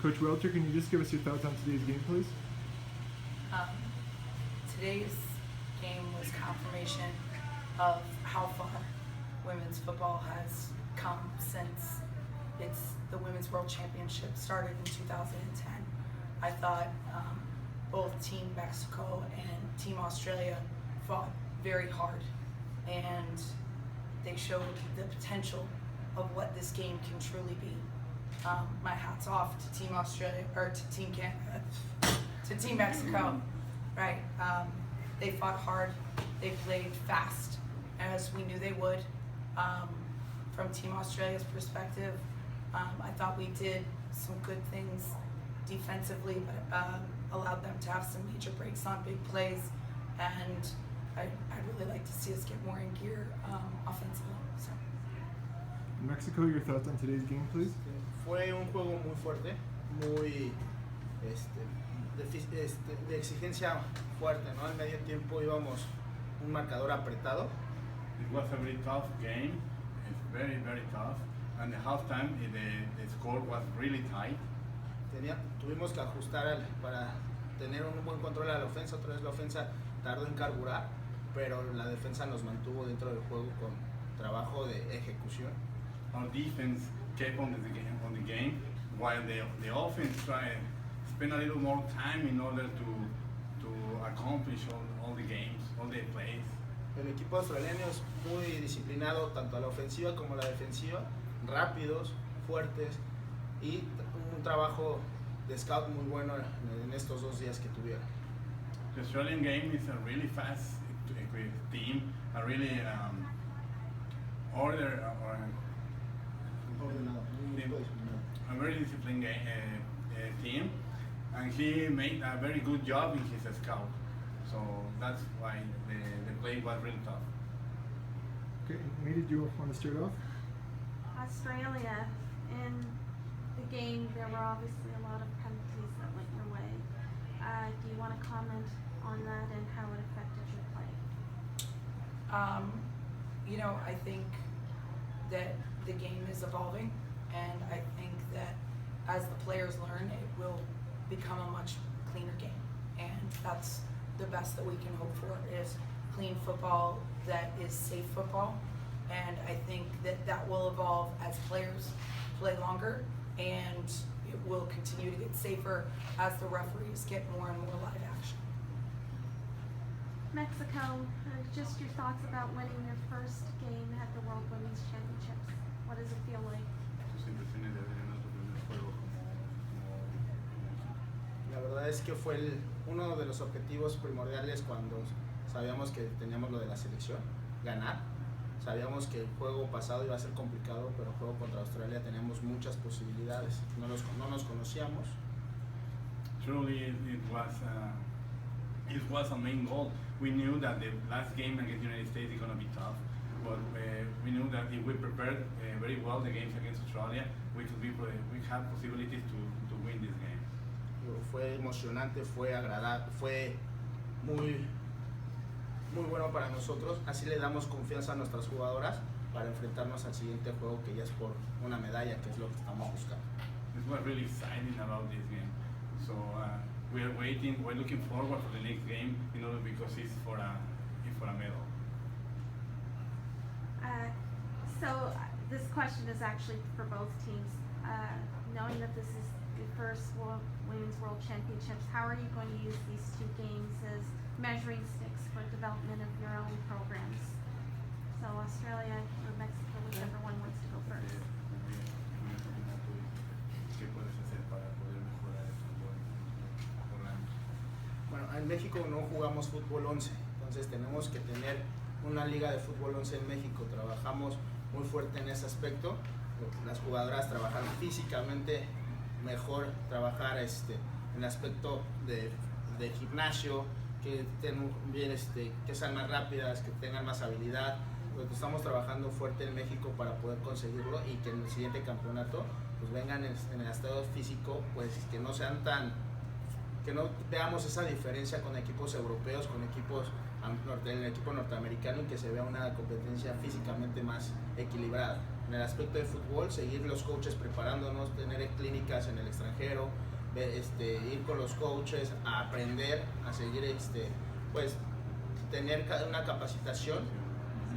Coach Welcher, can you just give us your thoughts on today's game, please? Today's game was confirmation of how far women's football has come since the Women's World Championship started in 2010. I thought both Team Mexico and Team Australia fought very hard, and they showed the potential of what this game can truly be. My hat's off to Team Australia, or to Team Canada, to Team Mexico, right? They fought hard, they played fast, as we knew they would. From Team Australia's perspective, I thought we did some good things defensively, but allowed them to have some major breaks on big plays, and I'd really like to see us get more in gear offensively. So. Mexico, your thoughts on today's game, please? Fue un juego muy fuerte, muy de exigencia fuerte, ¿no? Al medio tiempo íbamos un marcador apretado. It was a very tough game. It's very, very tough. And the halftime, the score was really tight. Tuvimos que ajustar para tener un buen control a la ofensa. Otra vez la ofensa tardó en carburar, pero la defensa nos mantuvo dentro del juego con trabajo de ejecución. Our defense kept on the game, while the offense tried to spend a little more time in order to accomplish all the games, all the plays. El equipo australiano es muy disciplinado, tanto a la ofensiva como a la defensiva, rápidos, fuertes y un trabajo de scout muy bueno en estos 2 días que tuvieron. The Australian game is a really fast team, a really a very disciplined team, and he made a very good job in his scout. So that's why the play was really tough. Okay, May, did you want to start off? Australia, in the game there were obviously a lot of penalties that went your way. Do you want to comment on that and how it affected your play? I think that the game is evolving, and I think that as the players learn, it will become a much cleaner game, and that's the best that we can hope for, is clean football that is safe football. And I think that will evolve as players play longer, and it will continue to get safer as the referees get more and more live action. Mexico, just your thoughts about winning your first game at the World Women's Championships. What does it feel like? La verdad es que fue uno de los objetivos primordiales cuando sabíamos que teníamos lo de la selección, ganar. Sabíamos que el juego pasado iba a ser complicado, pero el juego contra Australia teníamos muchas posibilidades. No nos conocíamos. Truly, it was a main goal. We knew that the last game against the United States is going to be tough, but we knew that if we prepared very well the games against Australia, we have possibilities to win this game. Fue emocionante, fue agradable, fue muy bueno para nosotros. Así le damos confianza a nuestras jugadoras para enfrentarnos al siguiente juego, que ya es por una medalla, que es lo que estamos buscando. This was really exciting about this game. So we're looking forward for the next game, because it's for a medal. So this question is actually for both teams. Knowing that this is the first Women's World Championships, how are you going to use these 2 games as measuring sticks for development of your own programs? So Australia or Mexico, whichever one wants to go first. Bueno, en México no jugamos fútbol 11, entonces tenemos que tener una liga de fútbol 11 en México. Trabajamos muy fuerte en ese aspecto. Las jugadoras trabajan físicamente mejor, trabajar en el aspecto de gimnasio, que que sean más rápidas, que tengan más habilidad. Estamos trabajando fuerte en México para poder conseguirlo, y que en el siguiente campeonato pues vengan en el estado físico, pues que no veamos esa diferencia con equipos europeos, con el equipo norteamericano, y que se vea una competencia físicamente más equilibrada. en el aspecto de fútbol, seguir los coaches preparándonos, tener clínicas en el extranjero, ir con los coaches a aprender, a seguir, pues, tener una capacitación,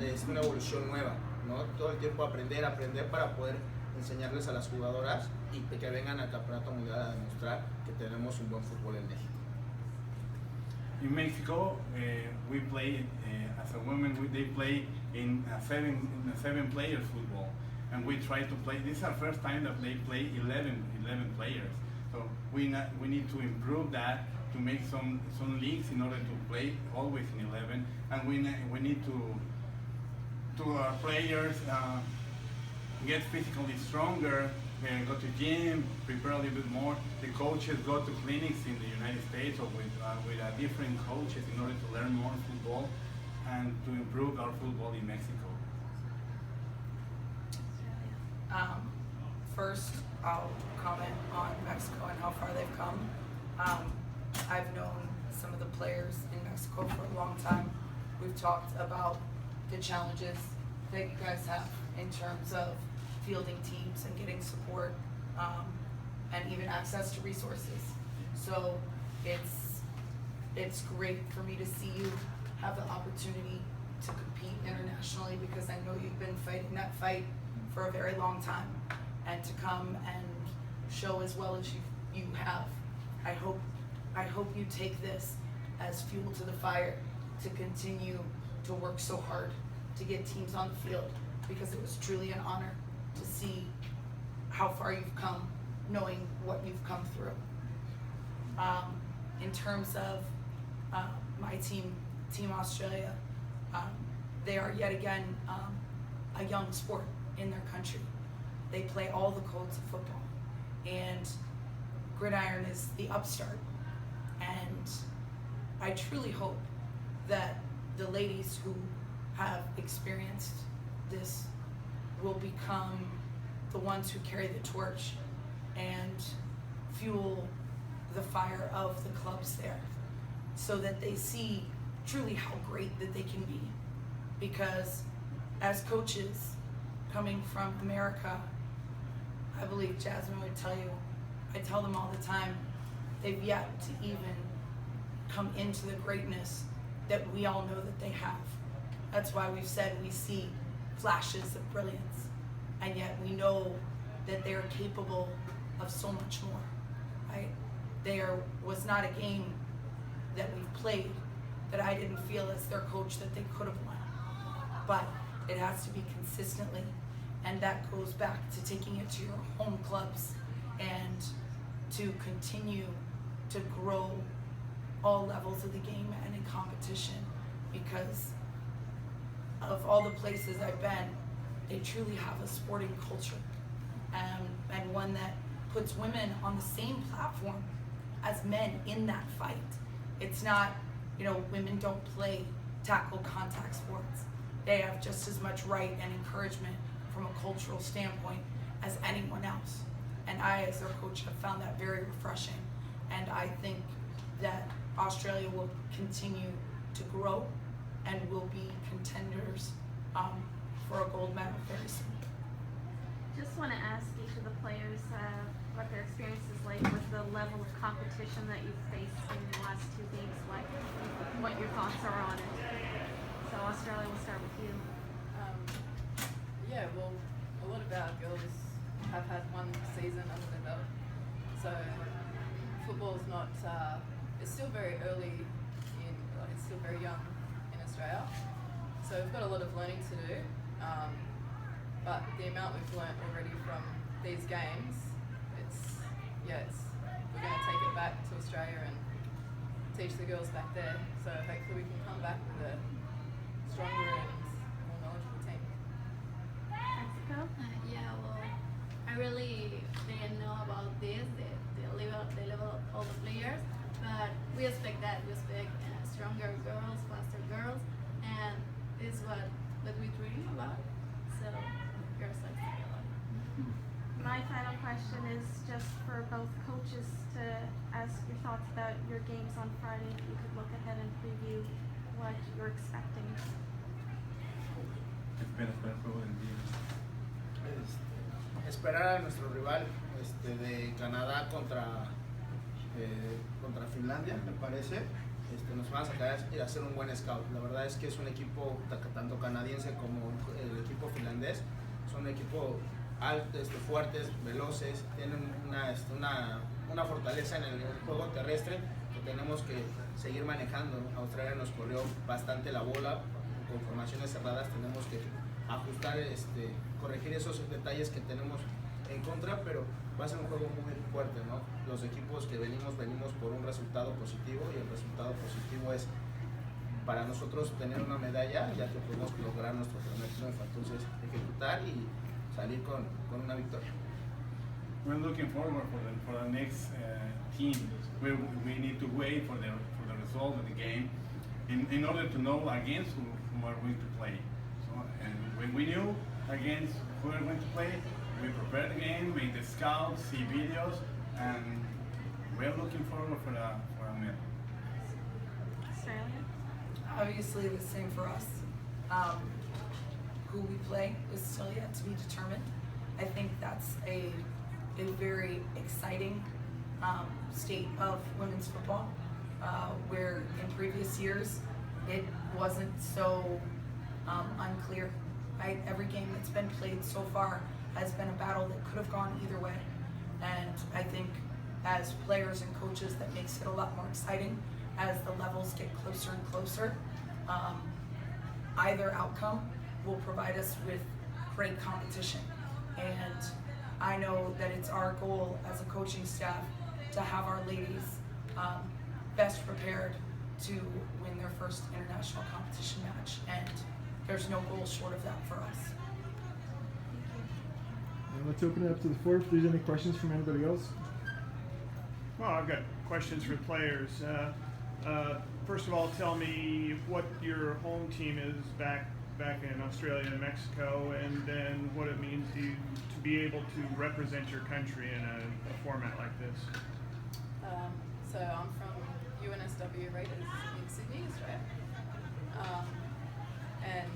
es una evolución nueva, ¿no? Todo el tiempo aprender para poder enseñarles a las jugadoras y que vengan al Campeonato Mundial a demostrar que tenemos un buen fútbol en México. In Mexico, we play as a women. They play in a seven players football, and we try to play. This is our first time that they play 11 players. So we need to improve that to make some leagues in order to play always in 11, and we need to our players get physically stronger. Go to gym, prepare a little bit more. The coaches go to clinics in the United States or with different coaches in order to learn more football and to improve our football in Mexico. First, I'll comment on Mexico and how far they've come. I've known some of the players in Mexico for a long time. We've talked about the challenges that you guys have in terms of fielding teams and getting support, and even access to resources. So it's great for me to see you have the opportunity to compete internationally, because I know you've been fighting that fight for a very long time, and to come and show as well as you have. I hope you take this as fuel to the fire to continue to work so hard to get teams on the field, because it was truly an honor to see how far you've come, knowing what you've come through. In terms of my team Australia, they are yet again a young sport in their country. They play all the codes of football, and gridiron is the upstart. And I truly hope that the ladies who have experienced this will become the ones who carry the torch and fuel the fire of the clubs there, so that they see truly how great that they can be. Because as coaches coming from America, I believe Jasmine would tell you, I tell them all the time, they've yet to even come into the greatness that we all know that they have. That's why we've said we see flashes of brilliance, and yet we know that they are capable of so much more, right? There was not a game that we've played that I didn't feel as their coach that they could have won. But it has to be consistently, and that goes back to taking it to your home clubs and to continue to grow all levels of the game and in competition, because of all the places I've been, they truly have a sporting culture, and one that puts women on the same platform as men in that fight. It's not, women don't play tackle contact sports. They have just as much right and encouragement from a cultural standpoint as anyone else. And I, as their coach, have found that very refreshing. And I think that Australia will continue to grow and will be contenders for a gold medal very soon. Just want to ask each of the players what their experience is like with the level of competition that you've faced in the last two games, what your thoughts are on it. So Australia, we'll start with you. Yeah, well, a lot of our girls have had one season under their belt, so football is not, it's still very early it's still very young in Australia, so we've got a lot of learning to do, but the amount we've learnt already from these games, we're going to take it back to Australia and teach the girls back there, so hopefully we can come back with a stronger and more knowledgeable team. Mexico? Yeah, well, I really didn't know about this, the level of all the players, but we expect that. We expect stronger girls, faster girls, and this is what we're dreaming about. So, girls like to a lot. My final question is just for both coaches to ask your thoughts about your games on Friday. If you could look ahead and preview what you're expecting. esperar a nuestro rival de Canadá contra Finlandia, me parece. Nos van a sacar y hacer un buen scout. La verdad es que es un equipo tanto canadiense como el equipo finlandés. Son un equipo alto, fuertes, veloces, tienen una fortaleza en el juego terrestre que tenemos que seguir manejando. Australia nos corrió bastante la bola con formaciones cerradas, tenemos que ajustar, corregir esos detalles que tenemos en contra, pero va a ser un juego muy fuerte, ¿no? Los equipos que venimos por un resultado positivo, y el resultado positivo es para nosotros tener una medalla, ya que podemos lograr nuestro primer triunfo. Entonces, ejecutar y salir con una victoria. We're looking forward for the next team. We need to wait for the result of the game in order to know against who are going to play. So, and when we knew against who are going to play, we prepared the game, made the scouts, see videos, and we're looking forward for a medal. Australia? Obviously, the same for us. Who we play is still yet to be determined. I think that's a very exciting state of women's football, where in previous years it wasn't so unclear. Right? Every game that's been played so far has been a battle that could have gone either way. And I think as players and coaches, that makes it a lot more exciting as the levels get closer and closer. Either outcome will provide us with great competition. And I know that it's our goal as a coaching staff to have our ladies best prepared to win their first international competition match. And there's no goal short of that for us. And let's open it up to the floor if there's any questions from anybody else. Well, I've got questions for players. First of all, tell me what your home team is back in Australia and Mexico, and then what it means to you to be able to represent your country in a format like this. So I'm from UNSW Raiders in Sydney, Australia, and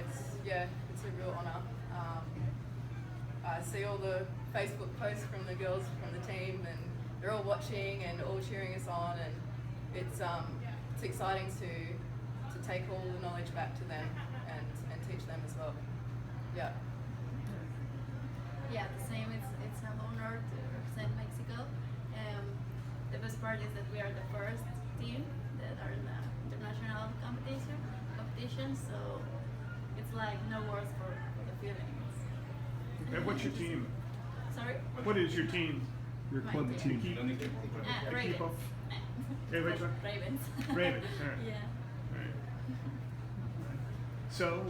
it's a real honour. I see all the Facebook posts from the girls from the team, and they're all watching and all cheering us on, and it's exciting to take all the knowledge back to them and teach them as well. Yeah. Yeah, the same. It's an honor to represent Mexico. The best part is that we are the first team that are in the international competition. So it's like no words for the feelings. Okay, what's your team? Sorry? What is your team? Your My club team. team. Ravens. Equipo? Okay, which one? Ravens. Ravens, all right. Yeah. Right. So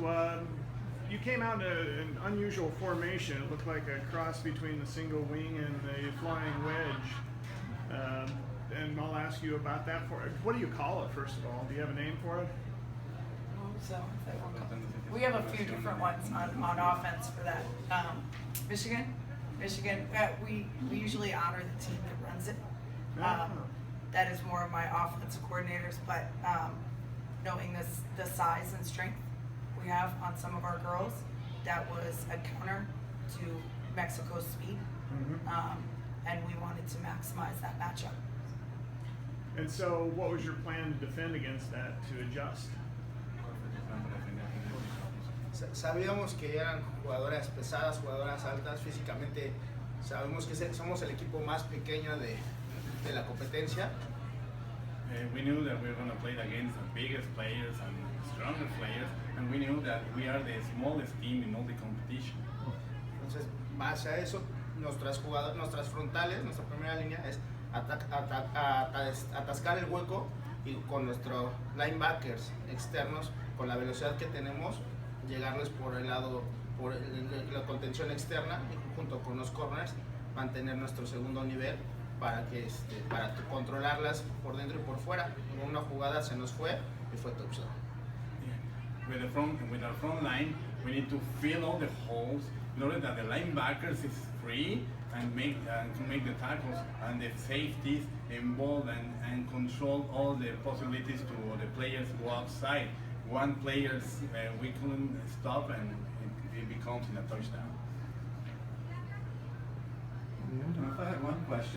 you came out in an unusual formation. It looked like a cross between the single wing and the flying wedge. And I'll ask you about that. What do you call it, first of all? Do you have a name for it? So we have a few different ones on offense for that. Michigan. We usually honor the team that runs it. That is more of my offensive coordinators, but knowing the size and strength we have on some of our girls, that was a counter to Mexico's speed, and we wanted to maximize that matchup. And so what was your plan to defend against that, to adjust? Sabíamos que eran jugadoras pesadas, jugadoras altas, físicamente sabemos que somos el equipo más pequeño de la competencia. We knew that we were going to play against the biggest players and stronger players, and we knew that we are the smallest team in all the competition. Entonces, base a eso, nuestras frontales, nuestra primera línea es atascar el hueco, y con nuestros linebackers externos, con la velocidad que tenemos, llegarles por el lado, la contención externa, y junto con los corners mantener nuestro segundo nivel para controlarlas por dentro y por fuera. En una jugada se nos fue y fue touchdown. With our front line, we need to fill all the holes in order that the linebackers is free and to make the tackles, and the safeties involved and control all the possibilities to the players go outside. One player we couldn't stop, and it becomes in a touchdown. Leandro? If I had one question.